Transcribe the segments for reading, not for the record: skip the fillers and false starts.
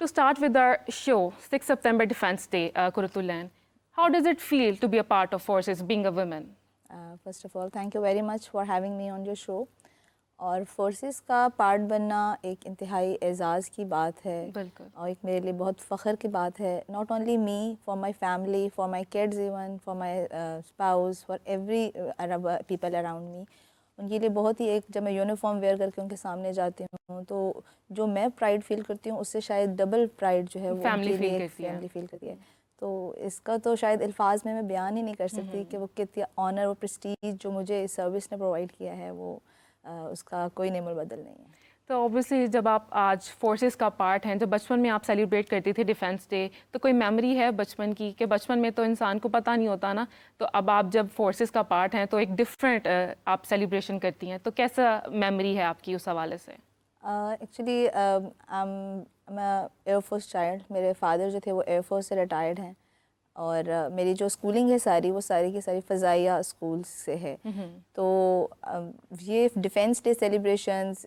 To start with our show, 6 September Defense Day, Kurutul Lan, how does it feel to be a part of forces, being a woman? First of all, thank you very much for having me on your show. اور forces کا part بننا ایک انتہائی اعزاز کی بات ہے اور ایک میرے لیے بہت فخر کی بات ہے. Not only me, for my family, for my kids, even for my spouse, for every people around me. ان کے لیے بہت ہی ایک جب میں یونیفارم ویئر کر کے ان کے سامنے جاتی ہوں تو جو میں پرائڈ فیل کرتی ہوں اس سے شاید ڈبل پرائڈ جو ہے وہ فیملی فیل کرتی ہے. تو اس کا تو شاید الفاظ میں بیان ہی نہیں کر سکتی کہ وہ کتنی آنر اور پریسٹیج جو مجھے اس سروس نے پرووائڈ کیا ہے وہ اس کا کوئی نعمت بدل نہیں ہے. تو اوبیسلی جب آپ آج فورسز کا پارٹ ہیں, جب بچپن میں آپ سیلیبریٹ کرتی تھی ڈیفینس ڈے, تو کوئی میموری ہے بچپن کی کہ بچپن میں تو انسان کو پتہ نہیں ہوتا نا, تو اب آپ جب فورسز کا پارٹ ہیں تو ایک ڈفرینٹ آپ سیلیبریشن کرتی ہیں, تو کیسا میموری ہے آپ کی اس حوالے سے؟ Actually air force child. میرے فادر جو تھے وہ ایئر فورس سے ریٹائرڈ ہیں اور میری جو اسکولنگ ہے ساری وہ ساری کی ساری فضائیہ اسکول سے ہے. تو یہ defence day celebrations,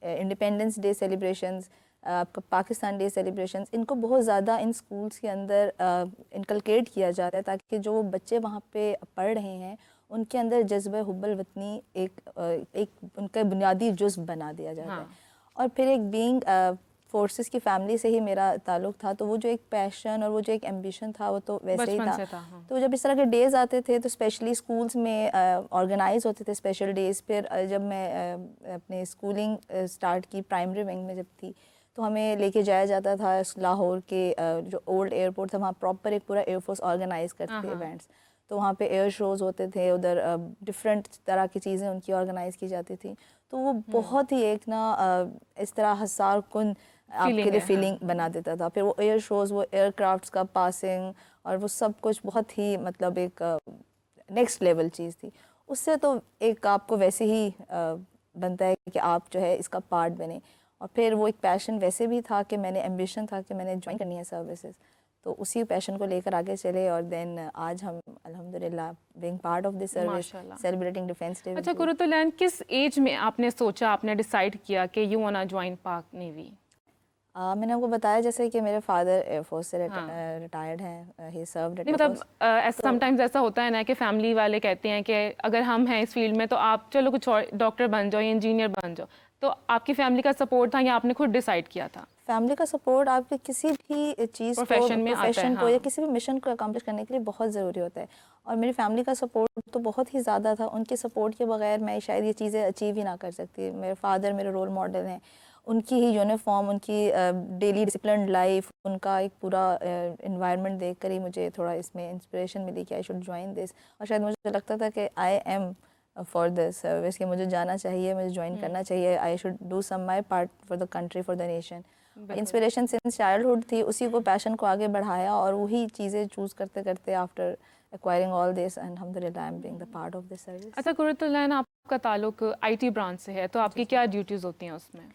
independence day celebrations, آپ کا پاکستان ڈے سیلیبریشنز, ان کو بہت زیادہ ان اسکولس کے اندر انکلکیٹ کیا جا رہا ہے تاکہ جو بچے وہاں پہ پڑھ رہے ہیں ان کے اندر جذبہ حب الوطنی ایک ان کا بنیادی جزو بنا دیا جاتا ہے. اور پھر ایک بینگ فورسز کی فیملی سے ہی میرا تعلق تھا تو وہ جو ایک پیشن اور وہ جو ایک ایمبیشن تھا وہ تو ویسے ہی تھا. تو جب اس طرح کے ڈیز آتے تھے تو اسپیشلی اسکولس میں آرگنائز ہوتے تھے اسپیشل ڈیز. پھر جب میں اپنی اسکولنگ اسٹارٹ کی پرائمری ونگ میں جب تھی تو ہمیں لے کے جایا جاتا تھا لاہور کے جو اولڈ ایئرپورٹ تھا, وہاں پراپر ایک پورا ایئر فورس آرگنائز کرتے تھے ایونٹس. تو وہاں پہ ایئر شوز ہوتے تھے, ادھر ڈفرینٹ طرح کی چیزیں ان کی آرگنائز کی جاتی تھیں. تو وہ بہت ہی ایک نا اس طرح حسار کن آپ کے لیے فیلنگ بنا دیتا تھا. پھر وہ ایئر شوز, وہ ایئر کرافٹس کا پاسنگ اور وہ سب کچھ بہت ہی مطلب ایک نیکسٹ لیول چیز تھی. اس سے تو ایک آپ کو ویسے ہی بنتا ہے کہ آپ جو ہے اس کا پارٹ بنے. اور پھر وہ ایک پیشن ویسے بھی تھا کہ میں نے ایمبیشن تھا کہ میں نے جوائن کرنی ہے سروسز, تو اسی پیشن کو لے کر آگے چلے اور دین آج ہم الحمدللہ being part of this service celebrating defence day. اچھا قرۃ العین, کس ایج میں آپ نے سوچا, آپ نے ڈیسائیڈ کیا کہ یو وانا جوائن پاک نیوی؟ میں نے آپ کو بتایا جیسے کہ میرے فادر ایئر فورس سے ریٹائرڈ ہیں, ہی سروڈ. مطلب سم ٹائمز ایسا ہوتا ہے نا کہ فیملی والے کہتے ہیں کہ اگر ہم ہیں اس فیلڈ میں تو آپ چلو کچھ اور ڈاکٹر بن جاؤ یا انجینئر بن جاؤ, تو آپ کی فیملی کا سپورٹ تھا یا آپ نے خود ڈیسائیڈ کیا تھا؟ فیملی کا سپورٹ آپ کے کسی بھی چیز کو, پروفیشن کو یا کسی بھی مشن کو اکمپلش کرنے کے لیے بہت ضروری ہوتا ہے. اور میری فیملی کا سپورٹ تو بہت ہی زیادہ تھا. ان کے سپورٹ کے بغیر میں شاید یہ چیزیں اچیو ہی نہ کر سکتی. میرے فادر میرے رول ماڈل ہیں, ان کی ہی یونیفارم, ان کی ڈیلی ڈسپلنڈ لائف, ان کا ایک پورا انوائرمنٹ دیکھ کر ہی مجھے تھوڑا اس میں انسپریشن ملی کہ آئی شوڈ جوائن دس. اور شاید مجھے لگتا تھا کہ I am for this service, کہ مجھے جانا چاہیے, مجھے جوائن کرنا چاہیے. I should do some my part for the country, for the nation. Inspiration since childhood تھی, اسی کو پیشن کو آگے بڑھایا اور وہی چیزیں چوز کرتے کرتے after acquiring all this alhamdulillah I am being the part of this service. اچھا قرۃ العین, آپ کا تعلق آئی ٹی برانچ سے ہے, تو آپ کی کیا ڈیوٹیز ہوتی ہیں اس میں؟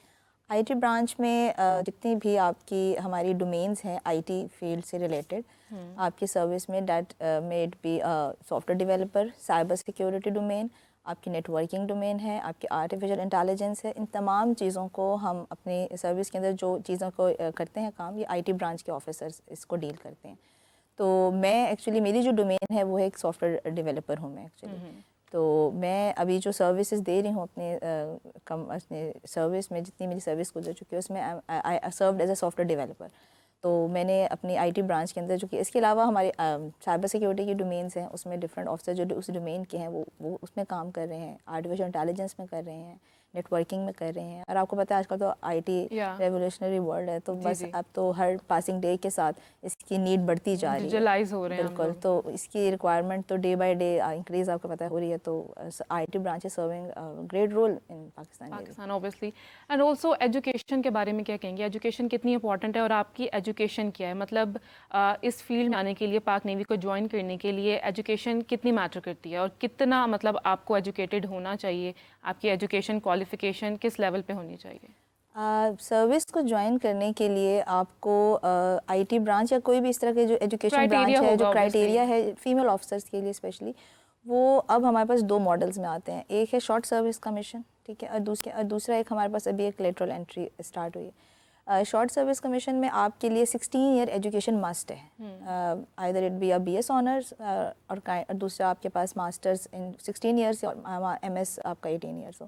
آئی ٹی برانچ میں جتنی بھی آپ کی ہماری ڈومینز ہیں آئی ٹی فیلڈ سے ریلیٹڈ, آپ کی سروس میں that might be software developer, cyber security domain, آپ کی نیٹ ورکنگ ڈومین ہے, آپ کی آرٹیفیشیل انٹیلیجنس ہے. ان تمام چیزوں کو ہم اپنی سروس کے اندر جو چیزوں کو کرتے ہیں کام, یہ آئی ٹی برانچ کے آفیسرس اس کو ڈیل کرتے ہیں. تو میں ایکچولی میری جو ڈومین ہے وہ ایک سافٹ ویئر ڈیولپر ہوں میں ایکچولی. تو میں ابھی جو سروسز دے رہی ہوں اپنے سروس میں, جتنی میری سروس گزر چکی ہے اس میں I served as a software developer. تو میں نے اپنی آئی ٹی برانچ کے اندر جو کہ اس کے علاوہ ہمارے سائبر سیکیورٹی کی ڈومینس ہیں، اس میں ڈفرینٹ آفیسر جو اس ڈومین کے ہیں وہ اس میں کام کر رہے ہیں، آرٹیفیشل انٹیلیجنس میں کر رہے ہیں، نیٹ ورکنگ میں کر رہے ہیں. اور آپ کو پتہ ہے آج کل تو آئی ٹی ریولیوشنری ورلڈ ہے، تو بس اب تو ہر پاسنگ ڈے کے ساتھ اس کی نیڈ بڑھتی جا رہی ہے، ڈیجیٹلائز ہو رہے ہیں بالکل. تو اس کی ریکوائرمنٹ تو ڈے بائی ڈے انکریز آپ کو پتہ ہو رہی ہے. تو I T branch is serving great role in Pakistan obviously. And also education کے بارے میں کیا کہیں گے؟ ایجوکیشن کتنی امپورٹنٹ ہے اور آپ کی ایجوکیشن کیا ہے؟ مطلب اس فیلڈ میں آنے کے لیے، پاک نیوی کو جوائن کرنے کے لیے ایجوکیشن کتنی میٹر کرتی ہے اور کتنا مطلب آپ کو ایجوکیٹڈ ہونا چاہیے؟ آپ کی ایجوکیشن کوالیفیکیشن کس لیول پہ ہونی چاہیے؟ سروس کو جوائن کرنے کے لیے آپ کو آئی ٹی برانچ یا کوئی بھی اس طرح کے جو ایجوکیشن برانچ ہے، جو کرائٹیریا ہے فیمیل آفیسرس کے لیے اسپیشلی، وہ اب ہمارے پاس 2 ماڈلز میں آتے ہیں. ایک ہے شارٹ سروس کمیشن، ٹھیک ہے، اور دوسرا ایک ہمارے پاس ابھی ایک لیٹرل انٹری اسٹارٹ ہوئی ہے. شارٹ سروس کمیشن میں آپ کے لیے 16 ایئر ایجوکیشن مسٹ ہے، either it be B S honours اور دوسرا آپ کے پاس ماسٹرز ان 16 ایئرس اور ایم ایس آپ کا 18 ایئرس ہو.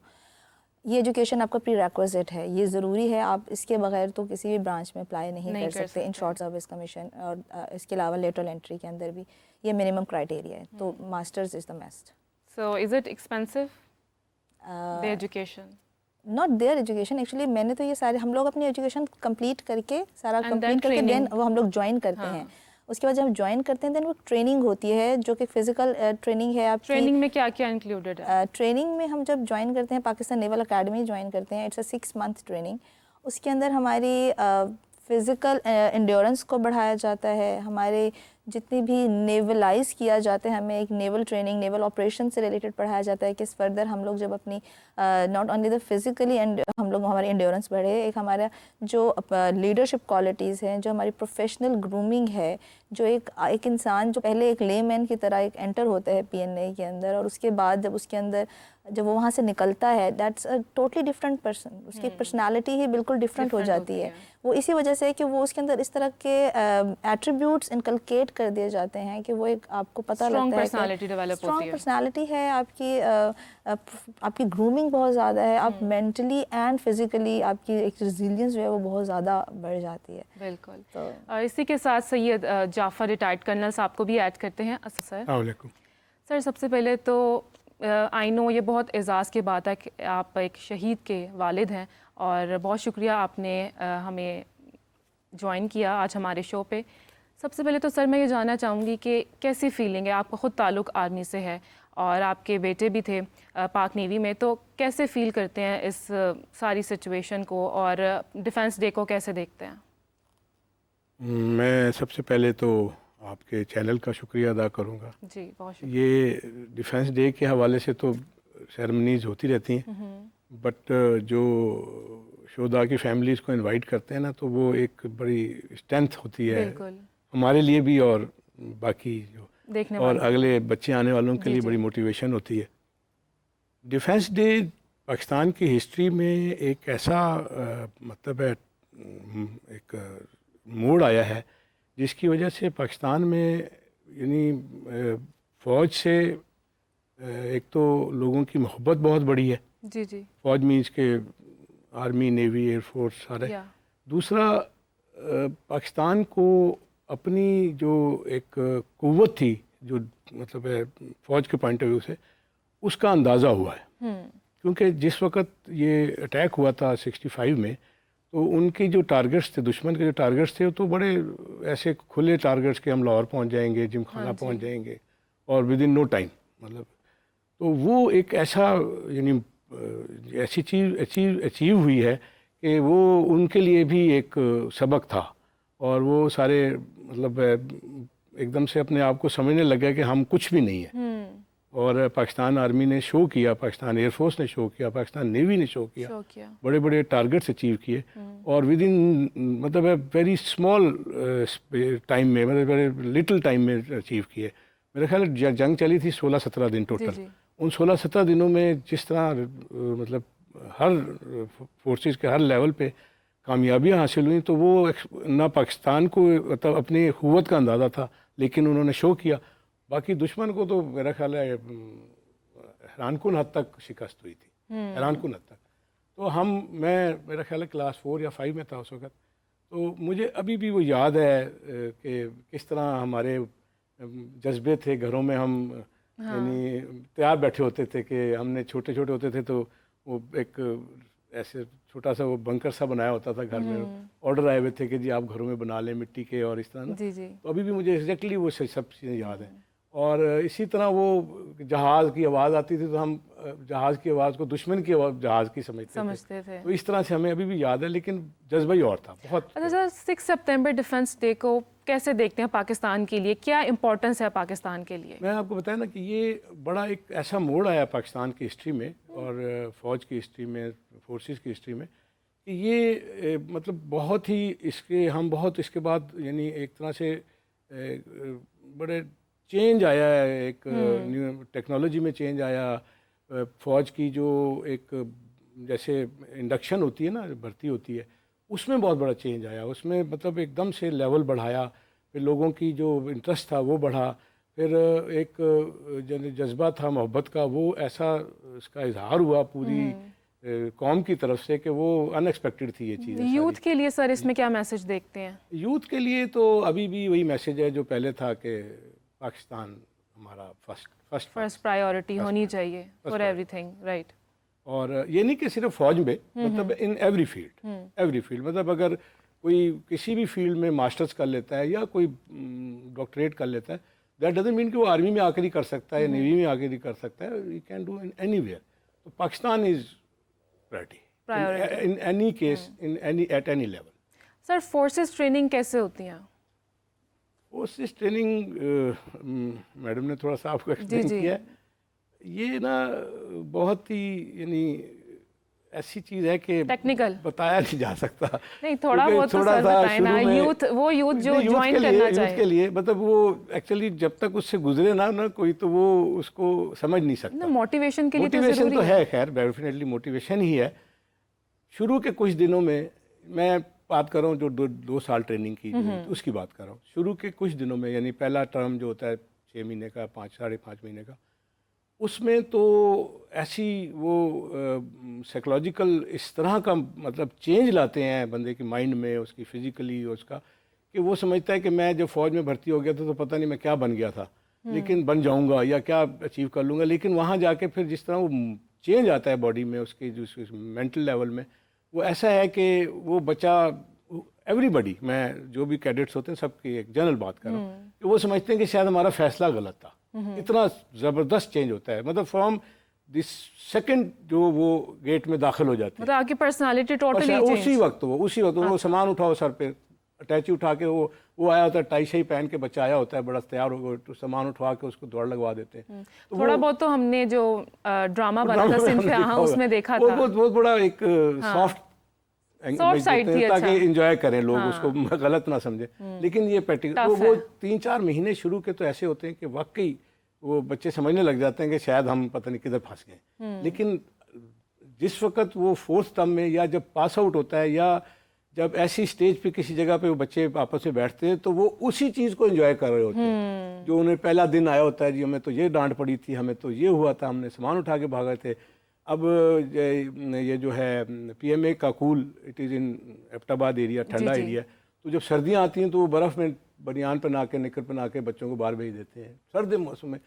یہ ایجوکیشن آپ کا پری ریکویزٹ ہے، یہ ضروری ہے. آپ اس کے بغیر تو کسی بھی برانچ میں اپلائی نہیں کر سکتے ان شارٹ سروس کمیشن. اور اس کے علاوہ لیٹرل انٹری کے اندر بھی یہ منیمم کرائٹیریا ہے. تو masters is the must. So is it expensive the education? Not their education actually. میں نے تو یہ سارے ہم لوگ اپنی ایجوکیشن کمپلیٹ کر کے دین وہ ہم لوگ جوائن کرتے ہیں. اس کے بعد جب ہم جوائن کرتے ہیں دین وہ ٹریننگ ہوتی ہے جو کہ فزیکل ٹریننگ ہے. آپ ٹریننگ میں کیا کیا انکلوڈیڈ ہے؟ ٹریننگ میں ہم جب جوائن کرتے ہیں پاکستان نیول اکیڈمی جوائن کرتے ہیں، اٹس اے 6 month ٹریننگ. اس کے اندر ہماری فزیکل انڈیورنس کو بڑھایا جاتا ہے، ہمارے جتنی بھی نیولائز کیا جاتا ہے، ہمیں ایک نیول ٹریننگ، نیول آپریشن سے ریلیٹڈ پڑھایا جاتا ہے کہ فردر ہم لوگ جب اپنی not only the physically and ہم لوگ ہماری انڈیورنس بڑھے، ایک ہمارا جو لیڈرشپ کوالٹیز ہیں، جو ہماری پروفیشنل گرومنگ ہے، جو ایک انسان جو پہلے ایک لے مین کی طرح ایک انٹر ہوتا ہے پی این اے کے اندر، اور اس کے بعد جب اس کے اندر جب وہ وہاں سے نکلتا ہے that's a totally different person. اس کی پرسنالٹی ہی بالکل ڈفرینٹ ہو جاتی ہے. وہ اسی وجہ سے کہ وہ اس کے اندر اس طرح کے ایٹریبیوٹس انکلکیٹ کر دیے جاتے ہیں کہ وہ ایک آپ کو پتہ لگتا ہے کہ اسٹرانگ پرسنالٹی ہے آپ کی گرومنگ بہت زیادہ ہے. آپ مینٹلی اینڈ فزیکلی آپ کی ایک ریزیلینس جو ہے وہ بہت زیادہ بڑھ جاتی ہے. بالکل. اسی کے ساتھ سید جعفر ریٹائرڈ کرنل صاحب کو بھی ایڈ کرتے ہیں. السلام علیکم سر. سب سے پہلے تو آئی نو یہ بہت اعزاز کی بات ہے کہ آپ ایک شہید کے والد ہیں، اور بہت شکریہ آپ نے ہمیں جوائن کیا آج ہمارے شو پہ. سب سے پہلے تو سر میں یہ جاننا چاہوں گی کہ کیسی فیلنگ ہے؟ آپ کا خود تعلق آرمی سے ہے اور آپ کے بیٹے بھی تھے پاک نیوی میں، تو کیسے فیل کرتے ہیں اس ساری سچویشن کو اور ڈیفنس ڈے کو کیسے دیکھتے ہیں؟ میں سب سے پہلے تو آپ کے چینل کا شکریہ ادا کروں گا. جی بہت شکریہ. یہ ڈیفنس ڈے کے حوالے سے تو سیرمنیز ہوتی رہتی ہیں، بٹ جو شہداء کی فیملیز کو انوائٹ کرتے ہیں نا، تو وہ ایک بڑی اسٹرینتھ ہوتی ہے ہمارے لیے بھی اور باقی جو اور اگلے بچے آنے والوں کے لیے بڑی موٹیویشن ہوتی ہے. ڈیفنس ڈے پاکستان کی ہسٹری میں ایک ایسا مطلب ہے ایک موڑ آیا ہے جس کی وجہ سے پاکستان میں یعنی فوج سے ایک تو لوگوں کی محبت بہت بڑی ہے. جی جی. فوج مینس کہ آرمی، نیوی، ایئر فورس سارے. دوسرا پاکستان کو اپنی جو ایک قوت تھی جو مطلب ہے فوج کے پوائنٹ آف ویو سے، اس کا اندازہ ہوا ہے. کیونکہ جس وقت یہ اٹیک ہوا تھا 65 میں، تو ان کی جو ٹارگٹس تھے، دشمن کے جو ٹارگٹس تھے، تو بڑے ایسے کھلے ٹارگٹس کہ ہم لاہور پہنچ جائیں گے، جم خانہ پہنچ جائیں گے، اور ود ان نو ٹائم مطلب. تو وہ ایک ایسا یعنی ایسی چیز اچیو ہوئی ہے کہ وہ ان کے لیے بھی ایک سبق تھا، اور وہ سارے مطلب ایک دم سے اپنے آپ کو سمجھنے لگا کہ ہم کچھ بھی نہیں ہیں. اور پاکستان آرمی نے شو کیا، پاکستان ایئر فورس نے شو کیا، پاکستان نیوی نے شو کیا، بڑے بڑے ٹارگٹس اچیو کیے، اور ود ان مطلب ویری اسمال ٹائم میں، مطلب بڑے لٹل ٹائم میں اچیو کیے. میرا خیال ہے جنگ چلی تھی 16-17 دن ٹوٹل. ان 16-17 دنوں میں جس طرح مطلب ہر فورسز کے ہر لیول پہ کامیابیاں حاصل ہوئیں، تو وہ نہ پاکستان کو مطلب اپنی قوت کا اندازہ تھا، لیکن انہوں نے شو کیا. باقی دشمن کو تو میرا خیال ہے حیران کن حد تک شکست ہوئی تھی، حیران کن حد تک. تو میں میرا خیال ہے کلاس 4 یا 5 میں تھا اس وقت. تو مجھے ابھی بھی وہ یاد ہے کہ کس طرح ہمارے جذبے تھے گھروں میں. ہم یعنی تیار بیٹھے ہوتے تھے کہ ہم نے چھوٹے چھوٹے ہوتے تھے تو وہ ایک ایسے چھوٹا سا وہ بنکر سا بنایا ہوتا تھا گھر میں, آرڈر آئے ہوئے تھے کہ جی آپ گھروں میں بنا لیں مٹی کے اور اس طرح نا. تو ابھی بھی مجھے ایگزیکٹلی وہ سب چیزیں یاد ہیں. اور اسی طرح وہ جہاز کی آواز آتی تھی تو ہم جہاز کی آواز کو دشمن کی جہاز کی سمجھتے تھے. تو اس طرح سے ہمیں ابھی بھی یاد ہے, لیکن جذبہ ہی اور تھا بہت. اچھا سر, 6 سپتمبر ڈیفنس ڈے کو کیسے دیکھتے ہیں پاکستان کے لیے, کیا امپورٹنس ہے پاکستان کے لیے؟ میں آپ کو بتایا نا کہ یہ بڑا ایک ایسا موڑ آیا پاکستان کی ہسٹری میں اور فوج کی ہسٹری میں, فورسز کی ہسٹری میں, کہ یہ مطلب بہت ہی ہم بہت اس کے بعد یعنی ایک طرح سے بڑے چینج آیا ہے, ایک نیو ٹیکنالوجی میں چینج آیا. فوج کی جو ایک جیسے انڈکشن ہوتی ہے نا, بھرتی ہوتی ہے, اس میں بہت بڑا چینج آیا. اس میں مطلب ایک دم سے لیول بڑھایا, پھر لوگوں کی جو انٹرسٹ تھا وہ بڑھا, پھر ایک جذبہ تھا محبت کا وہ ایسا اس کا اظہار ہوا پوری قوم کی طرف سے کہ وہ ان ایکسپیکٹڈ تھی یہ چیز. یوتھ کے لیے سر اس میں کیا میسج دیکھتے ہیں؟ یوتھ کے لیے تو ابھی بھی وہی میسج ہے جو پہلے تھا کہ پاکستان ہمارا فرسٹ پرائیورٹی ہونی چاہیے فار ایوری تھنگ, رائٹ. اور یہ نہیں کہ صرف فوج میں, مطلب ان ایوری فیلڈ, مطلب اگر کوئی کسی بھی فیلڈ میں ماسٹرز کر لیتا ہے یا کوئی ڈاکٹریٹ کر لیتا ہے, دیٹ ڈزنٹ مین کہ وہ آرمی میں آ کر ہی کر سکتا ہے یا نیوی میں آ کر ہی کر سکتا ہے. You can do in anywhere. تو Pakistan is priority in any case, at any level. Sir forces training کیسے ہوتی ہیں؟ فورسز ٹریننگ میڈم نے تھوڑا سا آپ کو ایکسپلین کیا ہے. یہ نا بہت ہی یعنی ایسی چیز ہے کہ ٹیکنیکل بتایا نہیں جا سکتا. نہیں تھوڑا بہت تو سر بتائیں نا, یوتھ جو جوائن کرنا چاہے. یوتھ کے لیے مطلب وہ ایکچولی جب تک اس سے گزرے نا کوئی تو وہ اس کو سمجھ نہیں سکتا. موٹیویشن کے لیے موٹیویشن تو ہے, خیر ڈیفینیٹلی موٹیویشن ہی ہے. شروع کے کچھ دنوں میں میں بات کر رہا ہوں جو 2 سال ٹریننگ کی اس کی بات کر رہا ہوں. شروع کے کچھ دنوں میں یعنی پہلا ٹرم جو ہوتا ہے 6 مہینے کا, 5.5 مہینے کا, اس میں تو ایسی وہ سائیکولوجیکل اس طرح کا مطلب چینج لاتے ہیں بندے کے مائنڈ میں, اس کی فزیکلی اس کا, کہ وہ سمجھتا ہے کہ میں جب فوج میں بھرتی ہو گیا تھا تو پتہ نہیں میں کیا بن گیا تھا, لیکن بن جاؤں گا یا کیا اچیو کر لوں گا. لیکن وہاں جا کے پھر جس طرح وہ چینج آتا ہے باڈی میں, اس کے جو مینٹل لیول میں, وہ ایسا ہے کہ وہ بچہ ایوری بڈی, میں جو بھی کیڈٹس ہوتے ہیں سب کی ایک جنرل بات کر رہا ہوں, کہ وہ سمجھتے ہیں کہ شاید ہمارا فیصلہ غلط تھا. اتنا زبردست چینج ہوتا ہے, مطلب فرام دس سیکنڈ جو وہ گیٹ میں داخل ہو جاتے ہیں, مطلب آپ کی پرسنالٹی ٹوٹلی اسی وقت وہ سامان اٹھاؤ سر پہ, اٹیچی اٹھا کے وہ آیا ہوتا ہے, ٹائی شائی پہن کے بچہ آیا ہوتا ہے, بڑا تیار ہو گیا, سامان اٹھوا کے اس کو دوڑ لگوا دیتے ہیں. تھوڑا بہت تو ہم نے جو ڈرامہ بنا تھا صنف اس میں دیکھا تھا, بہت بڑا ایک سافٹ تاکہ انجوائے کریں لوگ, اس کو غلط نہ سمجھیں. لیکن یہ وہ 3-4 مہینے شروع کے تو ایسے ہوتے ہیں کہ واقعی وہ بچے سمجھنے لگ جاتے ہیں کہ شاید ہم پتہ نہیں کدھر پھنس گئے. لیکن جس وقت وہ 4th ٹرم میں یا جب پاس آؤٹ ہوتا ہے یا جب ایسی اسٹیج پہ کسی جگہ پہ وہ بچے آپس میں بیٹھتے ہیں تو وہ اسی چیز کو انجوائے کر رہے ہوتے ہیں جو انہیں پہلا دن آیا ہوتا ہے, جی ہمیں تو یہ ڈانٹ پڑی تھی, ہمیں تو یہ ہوا تھا, ہم نے سامان اٹھا کے بھاگے تھے. اب یہ جو ہے PMA کا کول, اٹ از ان ایبٹ آباد ایریا, ٹھنڈا ایریا, تو جب سردیاں آتی ہیں تو وہ برف میں بنیان پہنا کے نکر پہنا کے بچوں کو باہر بھیج دیتے ہیں سرد موسم میں.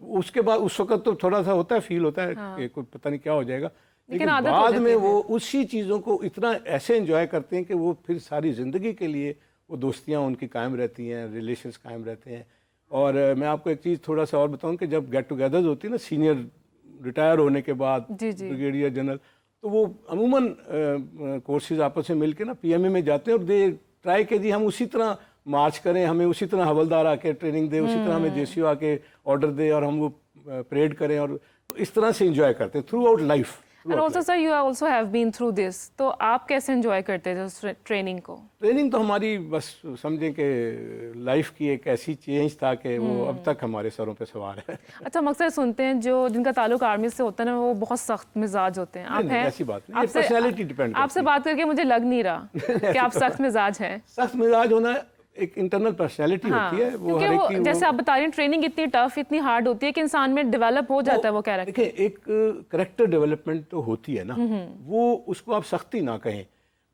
اس کے بعد اس وقت تو تھوڑا سا ہوتا ہے, فیل ہوتا ہے کہ کوئی پتہ نہیں کیا ہو جائے گا, لیکن بعد میں وہ اسی چیزوں کو اتنا ایسے انجوائے کرتے ہیں کہ وہ پھر ساری زندگی کے لیے وہ دوستیاں ان کی قائم رہتی ہیں, ریلیشنز قائم رہتے ہیں. اور میں آپ کو ایک چیز تھوڑا سا اور بتاؤں کہ جب گیٹ ٹوگیدرز ہوتی ہے نا سینئر ریٹائر ہونے کے بعد, بریگیڈیئر جنرل, تو وہ عموماً کورسز آپس میں مل کے نا PMA میں جاتے ہیں اور دے ٹرائی کہ جی ہم اسی طرح مارچ کریں, ہمیں اسی طرح حوالدار آ کے ٹریننگ دے, اسی طرح ہمیں JCO آ کے آرڈر دے اور ہم وہ پریڈ کریں, اور اس طرح سے انجوائے کرتے ہیں through out life. And also sir, you also have been through this. تو آپ کیسے انجوائے کرتے تھے اس ٹریننگ کو؟ ٹریننگ تو ہماری بس سمجھیں کہ لائف کی ایک ایسی چینج تھا کہ وہ اب تک ہمارے سروں پہ سوار ہے. اچھا ہم اکثر سنتے ہیں جو جن کا تعلق آرمی سے ہوتا ہے نا وہ بہت سخت مزاج ہوتے ہیں. آپ ہیں؟ ایسی بات نہیں, پرسنالٹی ڈیپینڈ. آپ سے بات کر کے مجھے لگ نہیں رہا کہ آپ سخت مزاج ہیں. سخت مزاج ہونا ایک انٹرنل پرسنالٹی ہوتی ہے, وہ ہر ایک کی, جیسے آپ بتا رہے ہیں ٹریننگ اتنی ٹف اتنی ہارڈ ہوتی ہے کہ انسان میں ڈیولپ ہو جاتا ہے وہ کیریکٹر. دیکھیں ایک کریکٹر ڈیولپمنٹ تو ہوتی ہے نا, وہ اس کو آپ سختی نہ کہیں,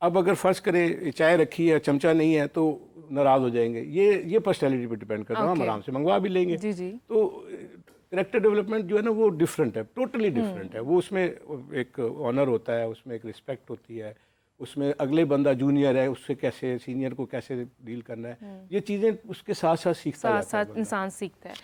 اب اگر فرض کریں چائے رکھی ہے چمچہ نہیں ہے تو ناراض ہو جائیں گے. یہ پرسنالٹی پہ ڈپینڈ کرتا ہے. ہم آرام سے منگوا بھی لیں گے. جی جی. تو کریکٹر ڈیولپمنٹ جو ہے نا وہ ڈفرینٹ ہے, ٹوٹلی ڈفرینٹ ہے. وہ اس میں ایک آنر ہوتا ہے, اس میں ایک رسپیکٹ ہوتی ہے, اس میں اگلے بندہ جونیئر ہے اس سے کیسے, سینئر کو کیسے ڈیل کرنا ہے, یہ چیزیں اس کے ساتھ ساتھ سیکھتا جاتا ہے. انسان سیکھتا ہے.